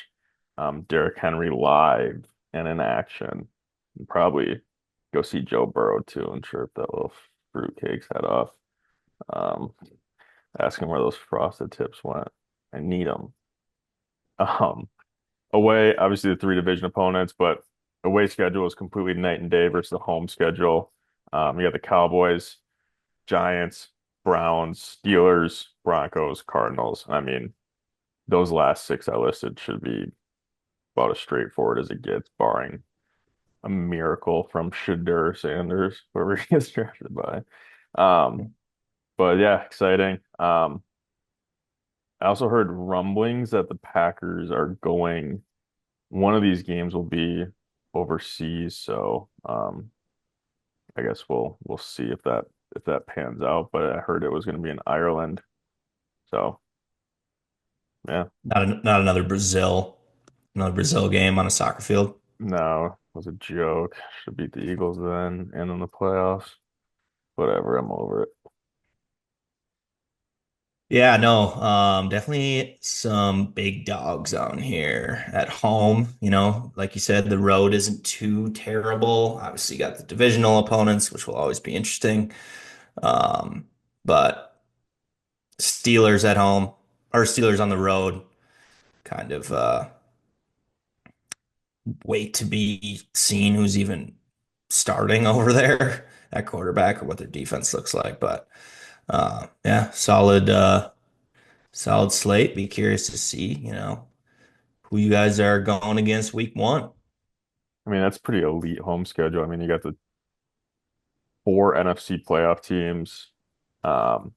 Speaker 2: Derrick Henry live and in action. And probably go see Joe Burrow too and chirp that little fruitcake's head off. Um, ask him where those frosted tips went. I need them. Um, away, obviously the three division opponents, but away schedule is completely night and day versus the home schedule. You got the Cowboys, Giants, Browns, Steelers, Broncos, Cardinals. I mean, those last six I listed should be about as straightforward as it gets, barring a miracle from Shadur Sanders, whoever he gets drafted by. Um, but yeah, exciting. I also heard rumblings that the Packers are going, one of these games will be overseas, so I guess we'll see if that pans out. But I heard it was going to be in Ireland, so Yeah.
Speaker 1: Not another Brazil game on a soccer field.
Speaker 2: No, it was a joke. Should beat the Eagles then and in the playoffs. Whatever, I'm over it.
Speaker 1: Yeah, no, definitely some big dogs on here at home. Like you said, the road isn't too terrible. Obviously, you got the divisional opponents, which will always be interesting. Um, but Steelers at home or Steelers on the road, kind of wait to be seen who's even starting over there at quarterback or what their defense looks like. But yeah, solid slate. Be curious to see, who you guys are going against week one.
Speaker 2: I mean, that's pretty elite home schedule. I mean, you got the four NFC playoff teams. Um,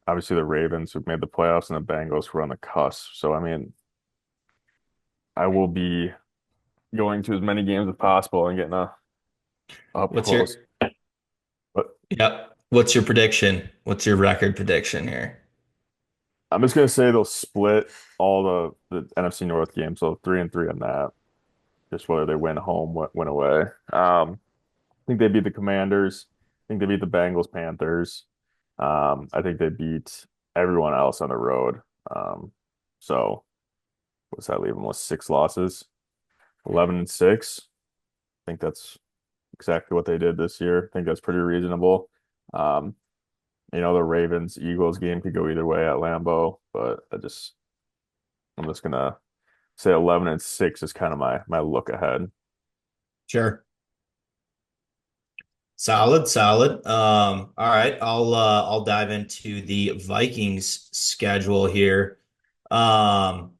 Speaker 2: Obviously the Ravens who made the playoffs and the Bengals who are on the cusp. So I mean, I will be going to as many games as possible and getting up
Speaker 1: What's your
Speaker 2: close. But
Speaker 1: Yep. What's your prediction? What's your record prediction here?
Speaker 2: I'm just gonna say they'll split all the NFC North games, so 3-3 on that. Just whether they win home, win away. I think they beat the Commanders. I think they beat the Bengals, Panthers. I think they beat everyone else on the road. So what's that leave them with 6 losses? 11-6. I think that's exactly what they did this year. I think that's pretty reasonable. Um, the Ravens Eagles game could go either way at Lambeau, but I'm just gonna say 11-6 is kind of my look ahead.
Speaker 1: Sure. Solid, solid. All right, I'll dive into the Vikings schedule here. Um,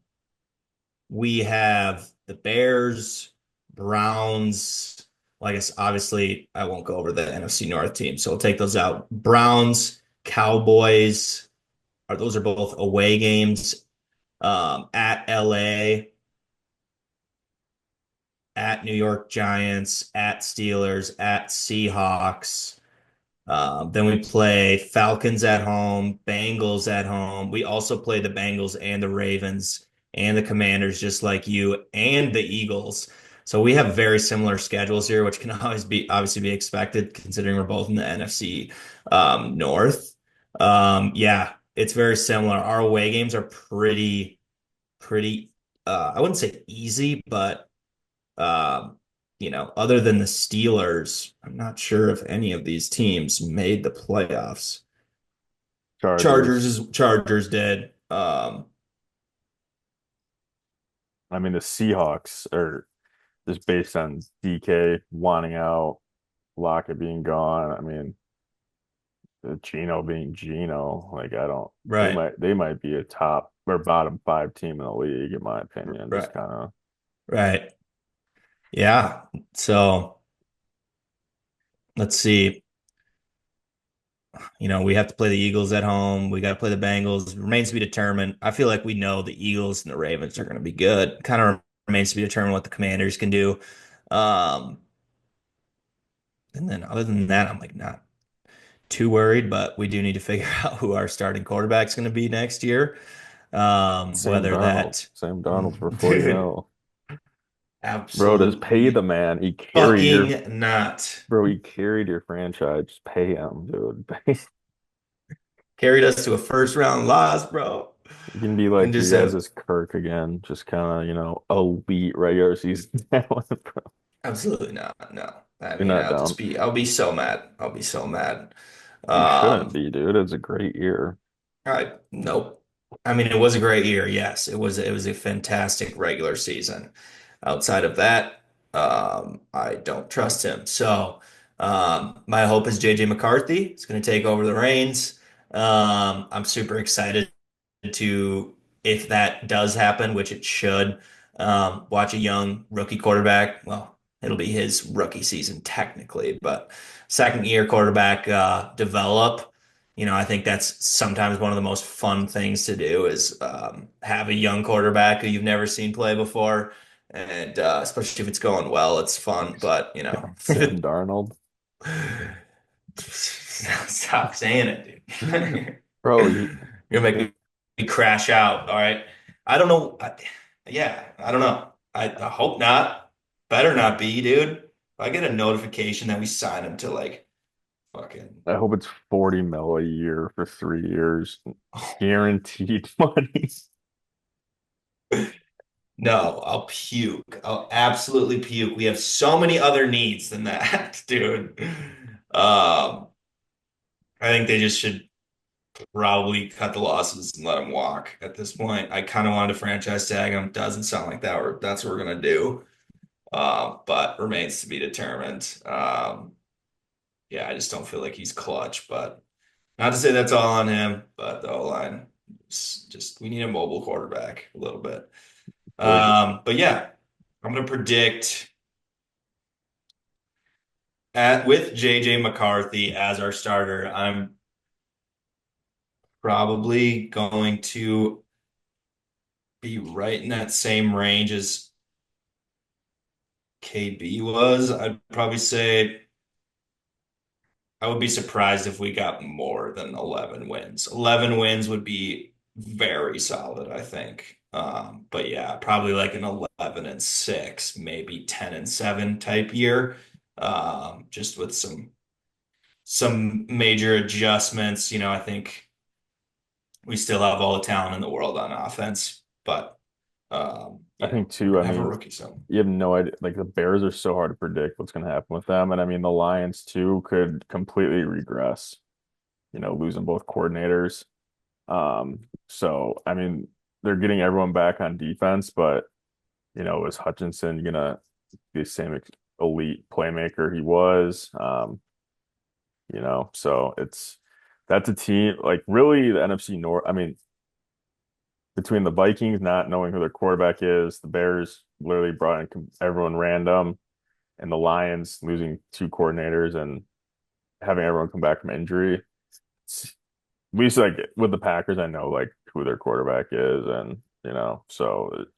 Speaker 1: we have the Bears, Browns. Well, I guess obviously I won't go over the NFC North team, so we'll take those out. Browns, Cowboys. Those are both away games. At LA, at New York Giants, at Steelers, at Seahawks. Then we play Falcons at home, Bengals at home. We also play the Bengals and the Ravens and the Commanders, just like you, and the Eagles. So we have very similar schedules here, which can always be obviously be expected considering we're both in the NFC North. Yeah, it's very similar. Our away games are pretty. I wouldn't say easy, but um, other than the Steelers, I'm not sure if any of these teams made the playoffs.
Speaker 2: Chargers.
Speaker 1: Chargers did.
Speaker 2: I mean, the Seahawks are just based on DK wanting out, Lockett being gone. I mean, Gino being Gino. Like I don't.
Speaker 1: Right,
Speaker 2: They might be a top or bottom five team in the league, in my opinion. Just
Speaker 1: right,
Speaker 2: kind of
Speaker 1: right. Yeah. So let's see. We have to play the Eagles at home. We got to play the Bengals. Remains to be determined. I feel like we know the Eagles and the Ravens are going to be good. Kind of remains to be determined what the Commanders can do. Um, and then other than that, I'm like not too worried, but we do need to figure out who our starting quarterback's going to be next year.
Speaker 2: Sam
Speaker 1: Whether
Speaker 2: Darnold.
Speaker 1: that,
Speaker 2: Sam Darnold before you
Speaker 1: dude,
Speaker 2: know. Bro, just pay the
Speaker 1: absolutely
Speaker 2: man.
Speaker 1: fucking not.
Speaker 2: He carried your franchise. Just pay him, dude.
Speaker 1: Carried us to a first round loss, bro.
Speaker 2: You can be
Speaker 1: And
Speaker 2: like
Speaker 1: just
Speaker 2: your guys'
Speaker 1: have
Speaker 2: Kirk again, just kind of, elite regular season talent, bro.
Speaker 1: absolutely not. No. I
Speaker 2: You're
Speaker 1: mean,
Speaker 2: not down.
Speaker 1: I'll be so mad. I'll be so mad.
Speaker 2: You shouldn't
Speaker 1: Um,
Speaker 2: be, dude. It's a great year.
Speaker 1: nope. I mean, it was a great year. Yes, it was a fantastic regular season. Outside of that, I don't trust him. So, my hope is JJ McCarthy is going to take over the reins. I'm super excited to, if that does happen, which it should, watch a young rookie quarterback. Well, it'll be his rookie season technically, but second year quarterback develop. I think that's sometimes one of the most fun things to do is have a young quarterback who you've never seen play before. And especially if it's going well, it's fun. But,
Speaker 2: Sam Darnold.
Speaker 1: stop saying it, dude.
Speaker 2: Bro,
Speaker 1: You're gonna make me crash out. All right. I don't know. Yeah, I don't know. I hope not. Better not be, dude. If I get a notification that we sign him to like fucking,
Speaker 2: I hope it's 40 mil a year for 3 years,
Speaker 1: oh man.
Speaker 2: guaranteed money.
Speaker 1: No, I'll puke. I'll absolutely puke. We have so many other needs than that, dude. I think they just should probably cut the losses and let him walk at this point. I kind of wanted to franchise tag him. Doesn't sound like that, or that's what we're gonna do. But remains to be determined. Yeah, I just don't feel like he's clutch, but not to say that's all on him, but the O-line just we need a mobile quarterback a little bit.
Speaker 2: Really good.
Speaker 1: But yeah, I'm gonna predict at with JJ McCarthy as our starter, I'm probably going to be right in that same range as KB was. I'd probably say I would be surprised if we got more than 11 wins. 11 wins would be very solid, I think. But yeah, probably like an 11 and 6, maybe 10 and 7 type year. Just with some major adjustments. I think we still have all the talent in the world on offense, but
Speaker 2: I think
Speaker 1: we're
Speaker 2: too, I
Speaker 1: gonna have a
Speaker 2: mean,
Speaker 1: rookie soon.
Speaker 2: you have no idea. Like the Bears are so hard to predict what's going to happen with them. And I mean, the Lions too could completely regress, losing both coordinators. So I mean, they're getting everyone back on defense, but is Hutchinson gonna be the same elite playmaker he was? So that's a team like really the NFC North. I mean, between the Vikings not knowing who their quarterback is, the Bears literally brought in everyone random, and the Lions losing two coordinators and having everyone come back from injury. We used to like with the Packers, I know like who their quarterback is, and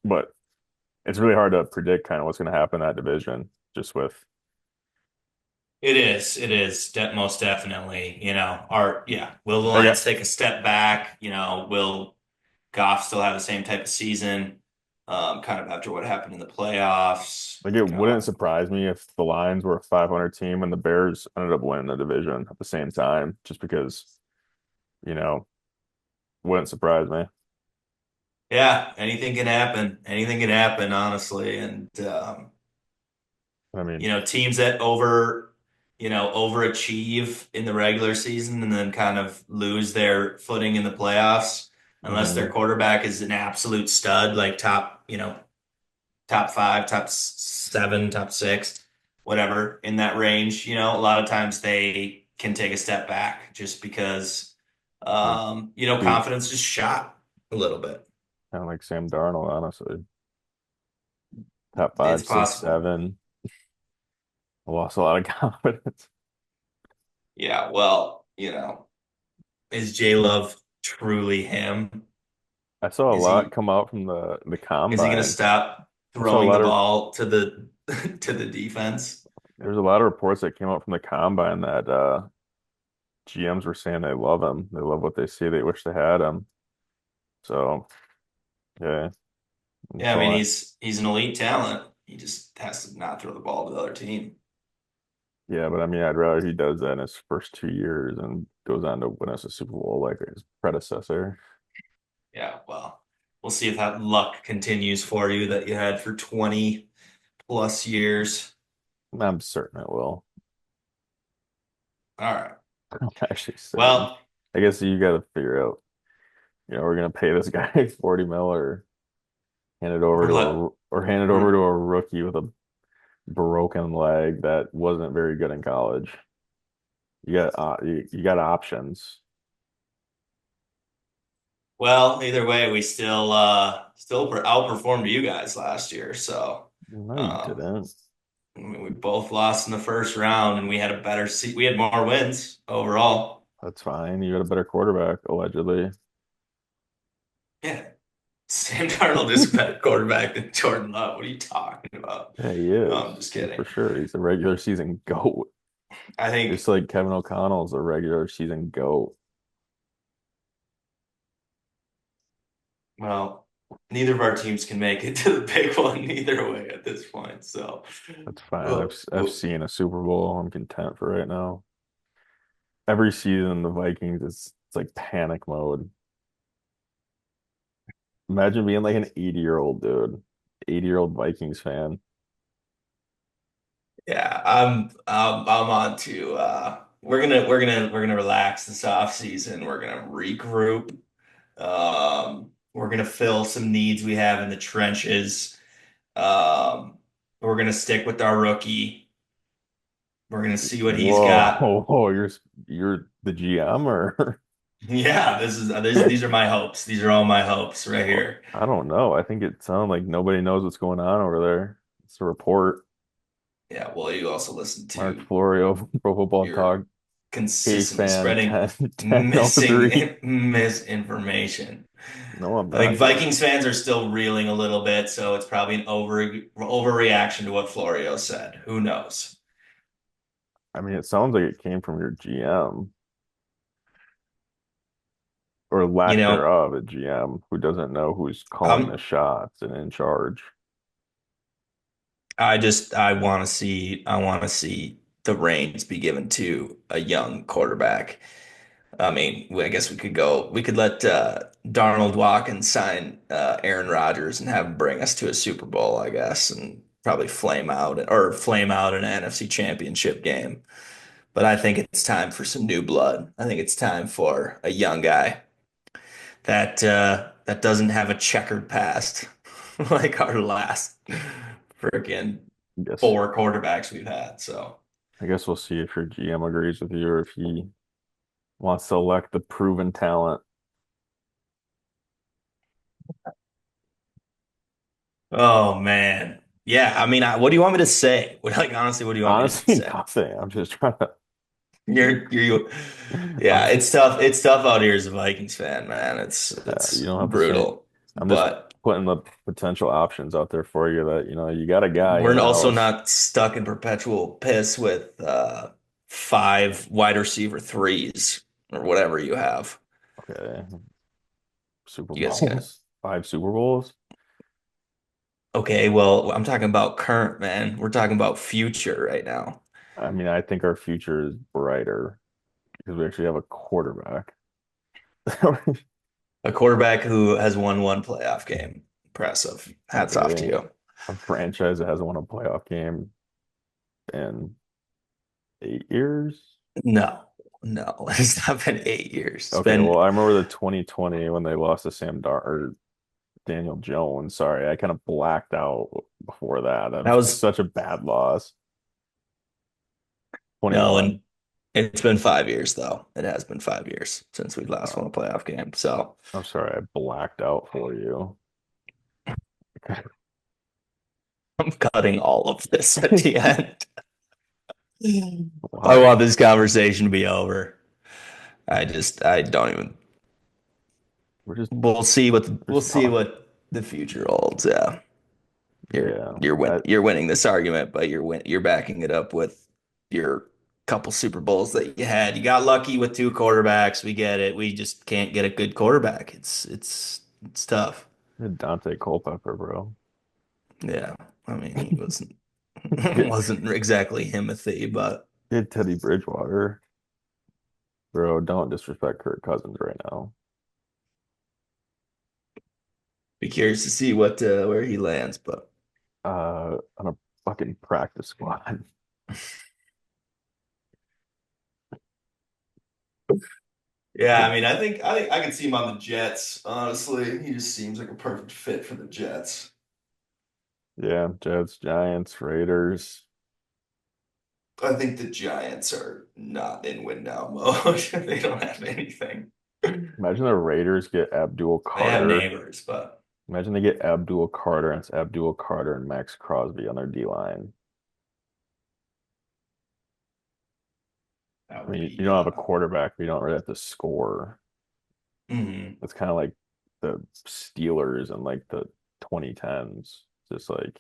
Speaker 2: but it's really hard to predict kind of what's going to happen in that division just with
Speaker 1: It is. It is most definitely. Yeah. Will the
Speaker 2: like
Speaker 1: Lions take a step back? Will Goff still have the same type of season? Kind of after what happened in the playoffs.
Speaker 2: it wouldn't surprise me if the Lions were a 500 team and the Bears ended up winning the division at the same time, just because, you know, wouldn't surprise me.
Speaker 1: Yeah, anything can happen. Anything can happen, honestly. And
Speaker 2: I mean,
Speaker 1: teams that overachieve in the regular season and then kind of lose their footing in the playoffs, unless their
Speaker 2: mhm.
Speaker 1: quarterback is an absolute stud, like top five, top seven, top six, whatever in that range. A lot of times they can take a step back just because,
Speaker 2: Like, dude,
Speaker 1: confidence just shot a little bit.
Speaker 2: kind of like Sam Darnold, honestly. Top
Speaker 1: It's
Speaker 2: five, six,
Speaker 1: possible.
Speaker 2: 7. I lost a lot of confidence.
Speaker 1: Yeah, well, is J Love truly him?
Speaker 2: I saw a
Speaker 1: Is
Speaker 2: lot
Speaker 1: he
Speaker 2: come out from the
Speaker 1: is he going to
Speaker 2: combine.
Speaker 1: stop
Speaker 2: I saw a
Speaker 1: throwing the
Speaker 2: lot of
Speaker 1: ball to the to the defense?
Speaker 2: there's a lot of reports that came out from the combine that GMs were saying they love him. They love what they see. They wish they had him. So yeah,
Speaker 1: Yeah,
Speaker 2: that's
Speaker 1: I mean
Speaker 2: all I.
Speaker 1: he's an elite talent. He just has to not throw the ball to the other team.
Speaker 2: Yeah, but I mean, I'd rather he does that in his first 2 years and goes on to win us a Super Bowl like his predecessor.
Speaker 1: Yeah, well, we'll see if that luck continues for you that you had for 20 plus years.
Speaker 2: I'm certain it will.
Speaker 1: All right.
Speaker 2: I'm actually certain.
Speaker 1: Well,
Speaker 2: I guess you got to figure out, we're gonna pay this guy 40 mil or hand it over
Speaker 1: or
Speaker 2: to
Speaker 1: let
Speaker 2: a rookie with a broken leg that wasn't very good in college. You got options.
Speaker 1: well, either way, we still outperformed you guys last year. So,
Speaker 2: No, you
Speaker 1: um,
Speaker 2: didn't.
Speaker 1: I mean, we both lost in the first round, and we had a we had more wins overall.
Speaker 2: That's fine. You got a better quarterback, allegedly.
Speaker 1: Yeah, Sam Darnold is a better quarterback than Jordan Love. What are you talking about?
Speaker 2: Yeah, he
Speaker 1: No,
Speaker 2: is
Speaker 1: I'm just
Speaker 2: for
Speaker 1: kidding.
Speaker 2: sure. He's a regular season GOAT.
Speaker 1: I
Speaker 2: Just
Speaker 1: think,
Speaker 2: like Kevin O'Connell's a regular season GOAT.
Speaker 1: well, neither of our teams can make it to the big one either way at this point. So,
Speaker 2: That's fine.
Speaker 1: oh,
Speaker 2: I've
Speaker 1: oh,
Speaker 2: seen a Super Bowl. I'm content for right now. Every season, the Vikings, it's like panic mode. Imagine being like an 80-year-old dude, 80-year-old Vikings fan.
Speaker 1: yeah, I'm on to we're gonna relax this off season. We're gonna regroup. We're gonna fill some needs we have in the trenches. Um, we're gonna stick with our rookie. We're gonna see what he's got.
Speaker 2: Whoa, you're the GM or
Speaker 1: Yeah, these are my hopes. These are all my hopes right
Speaker 2: well,
Speaker 1: here.
Speaker 2: I don't know. I think it sounds like nobody knows what's going on over there. It's a report.
Speaker 1: Yeah, well, you also listen
Speaker 2: Mark
Speaker 1: to
Speaker 2: Florio, Pro Football
Speaker 1: your
Speaker 2: Talk, K
Speaker 1: consistently
Speaker 2: fan
Speaker 1: spreading
Speaker 2: 10-0-3.
Speaker 1: misinformation.
Speaker 2: No, I'm
Speaker 1: I think
Speaker 2: not getting.
Speaker 1: Vikings fans are still reeling a little bit, so it's probably an overreaction to what Florio said. Who knows?
Speaker 2: I mean, it sounds like it came from your GM or
Speaker 1: You
Speaker 2: lack
Speaker 1: know,
Speaker 2: thereof, a GM who doesn't know who's calling the
Speaker 1: I'm
Speaker 2: shots and in charge.
Speaker 1: I want to see the reins be given to a young quarterback. I mean, I guess we could let Darnold walk and sign Aaron Rodgers and have him bring us to a Super Bowl, I guess, and probably flame out an NFC Championship game. But I think it's time for some new blood. I think it's time for a young guy that doesn't have a checkered past like our last freaking
Speaker 2: I guess
Speaker 1: four quarterbacks we've had. So,
Speaker 2: I guess we'll see if your GM agrees with you or if he wants to elect the proven talent.
Speaker 1: oh man. Yeah, I mean, what do you want me to say? Honestly, what do you want me to
Speaker 2: Honestly,
Speaker 1: say?
Speaker 2: nothing. I'm just trying to.
Speaker 1: You're,
Speaker 2: I'm
Speaker 1: yeah,
Speaker 2: just.
Speaker 1: it's tough. It's tough out here as a Vikings fan, man.
Speaker 2: You
Speaker 1: It's
Speaker 2: don't have to say.
Speaker 1: brutal,
Speaker 2: I'm just
Speaker 1: but
Speaker 2: putting the potential options out there for you that you got a guy in
Speaker 1: we're also
Speaker 2: house.
Speaker 1: not stuck in perpetual piss with five wide receiver threes or whatever you have.
Speaker 2: Okay, Super
Speaker 1: You guys got
Speaker 2: Bowls, 5 Super Bowls.
Speaker 1: okay. Well, I'm talking about current, man. We're talking about future right now.
Speaker 2: I mean, I think our future is brighter because we actually have a quarterback.
Speaker 1: A quarterback who has won one playoff game. Impressive. Hats off to
Speaker 2: Okay,
Speaker 1: you.
Speaker 2: a franchise that hasn't won a playoff game in 8 years.
Speaker 1: No, no, it's not been 8 years. It's
Speaker 2: Okay, well,
Speaker 1: been
Speaker 2: I remember the 2020 when they lost to Sam Dar or Daniel Jones. Sorry, I kind of blacked out before that. That
Speaker 1: that
Speaker 2: was
Speaker 1: was
Speaker 2: such a bad loss.
Speaker 1: no,
Speaker 2: 21.
Speaker 1: and it's been 5 years though. It has been 5 years since we last won a
Speaker 2: Oh,
Speaker 1: playoff game. So
Speaker 2: I'm sorry, I blacked out for you.
Speaker 1: I'm cutting all of this at the end. I
Speaker 2: Why?
Speaker 1: want this conversation to be over. I don't even.
Speaker 2: We're just we're
Speaker 1: We'll
Speaker 2: just
Speaker 1: see
Speaker 2: talking.
Speaker 1: what the future holds. Yeah,
Speaker 2: Yeah.
Speaker 1: you're winning this argument, but you're backing it up with your couple Super Bowls that you had. You got lucky with two quarterbacks. We get it. We just can't get a good quarterback. It's tough.
Speaker 2: Dante Culpepper, bro.
Speaker 1: Yeah, I mean he wasn't
Speaker 2: Get
Speaker 1: wasn't exactly Timothy, but
Speaker 2: get Teddy Bridgewater. Bro, don't disrespect Kirk Cousins right now.
Speaker 1: be curious to see what where he lands. But
Speaker 2: On a fucking practice squad.
Speaker 1: yeah, I mean I think I can see him on the Jets. Honestly, he just seems like a perfect fit for the Jets.
Speaker 2: Yeah, Jets, Giants, Raiders.
Speaker 1: I think the Giants are not in win now mode. They don't have anything.
Speaker 2: Imagine the Raiders get Abdul
Speaker 1: They have
Speaker 2: Carter.
Speaker 1: neighbors, but
Speaker 2: Imagine they get Abdul Carter and it's Abdul Carter and Max Crosby on their D line.
Speaker 1: that
Speaker 2: I
Speaker 1: would
Speaker 2: mean, you
Speaker 1: be
Speaker 2: don't have a quarterback, but you don't really have to score.
Speaker 1: mhm.
Speaker 2: It's kind of like the Steelers and like the 2010s. Just like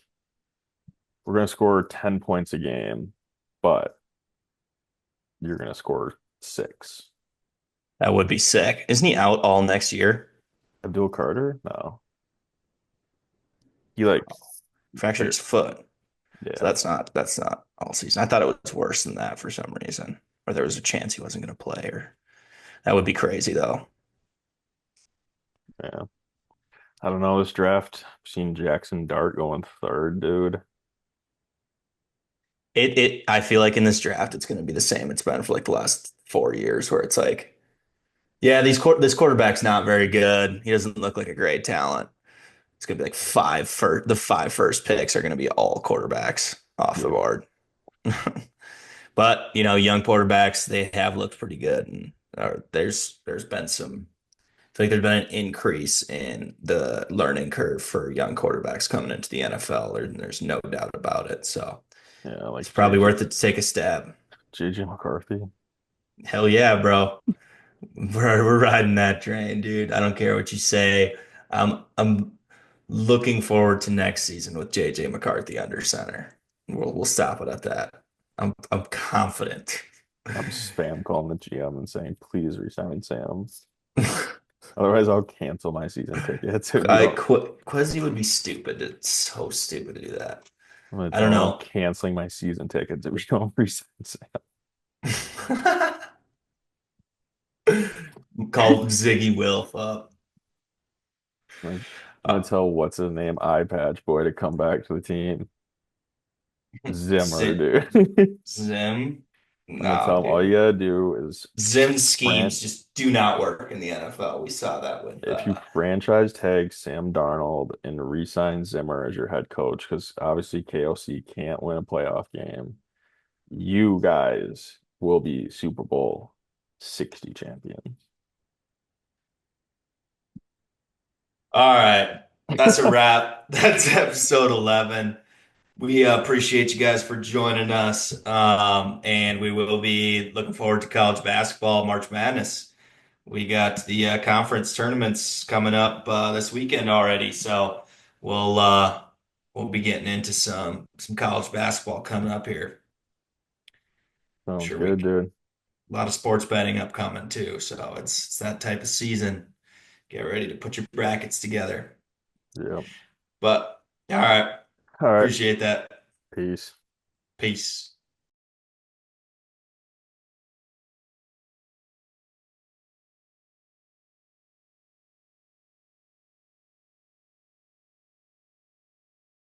Speaker 2: we're gonna score 10 points a game, but you're gonna score six.
Speaker 1: That would be sick. Isn't he out all next year?
Speaker 2: Abdul Carter? No. He like,
Speaker 1: Fractured
Speaker 2: like
Speaker 1: his foot. So
Speaker 2: yeah,
Speaker 1: that's not all season. I thought it was worse than that for some reason, or there was a chance he wasn't going to play, or that would be crazy though.
Speaker 2: yeah. I don't know this draft. I've seen Jackson Dart going third, dude.
Speaker 1: I feel like in this draft it's going to be the same it's been for like the last 4 years, where it's like, yeah, this quarterback's not very good. He doesn't look like a great talent. It's going to be like the five first picks are going to be all quarterbacks off the
Speaker 2: Yep.
Speaker 1: board. But young quarterbacks, they have looked pretty good, and there's been some. I feel like there's been an increase in the learning curve for young quarterbacks coming into the NFL, and there's no doubt about it. So
Speaker 2: Yeah,
Speaker 1: it's
Speaker 2: like
Speaker 1: probably
Speaker 2: JJ
Speaker 1: worth it to take a stab.
Speaker 2: JJ McCarthy.
Speaker 1: Hell yeah, bro. We're riding that train, dude. I don't care what you say. I'm looking forward to next season with JJ McCarthy under center. We'll stop it at that. I'm confident.
Speaker 2: I'm spam calling the GM and saying, please resign Sam. Otherwise, I'll cancel my season tickets if you
Speaker 1: I
Speaker 2: don't.
Speaker 1: quit. Quizzy would be stupid. It's so stupid to do that.
Speaker 2: I'm gonna
Speaker 1: I don't
Speaker 2: tell him I'm
Speaker 1: know.
Speaker 2: canceling my season tickets if you don't resign Sam.
Speaker 1: Call Ziggy Wilf up.
Speaker 2: I'm gonna
Speaker 1: Uh,
Speaker 2: tell what's his name, Eye Patch Boy, to come back to the team. Zimmer,
Speaker 1: Zim,
Speaker 2: dude.
Speaker 1: Zim.
Speaker 2: I'm gonna
Speaker 1: No,
Speaker 2: tell him all you
Speaker 1: dude.
Speaker 2: gotta do is
Speaker 1: Zim
Speaker 2: fran
Speaker 1: schemes just do not work in the NFL. We saw that with
Speaker 2: if you franchise tag Sam Darnold and re-sign Zimmer as your head coach, because obviously KOC can't win a playoff game, you guys will be Super Bowl 60 champions.
Speaker 1: All right. That's a wrap. That's episode 11. We appreciate you guys for joining us. And we will be looking forward to college basketball, March Madness. We got the conference tournaments coming up this weekend already. So we'll uh, we'll be getting into some college basketball coming up here. I'm
Speaker 2: Sounds
Speaker 1: sure
Speaker 2: good, dude.
Speaker 1: a lot of sports betting upcoming too. So it's that type of season. Get ready to put your brackets together.
Speaker 2: Yep.
Speaker 1: But all right.
Speaker 2: All right.
Speaker 1: Appreciate that.
Speaker 2: Peace.
Speaker 1: Peace.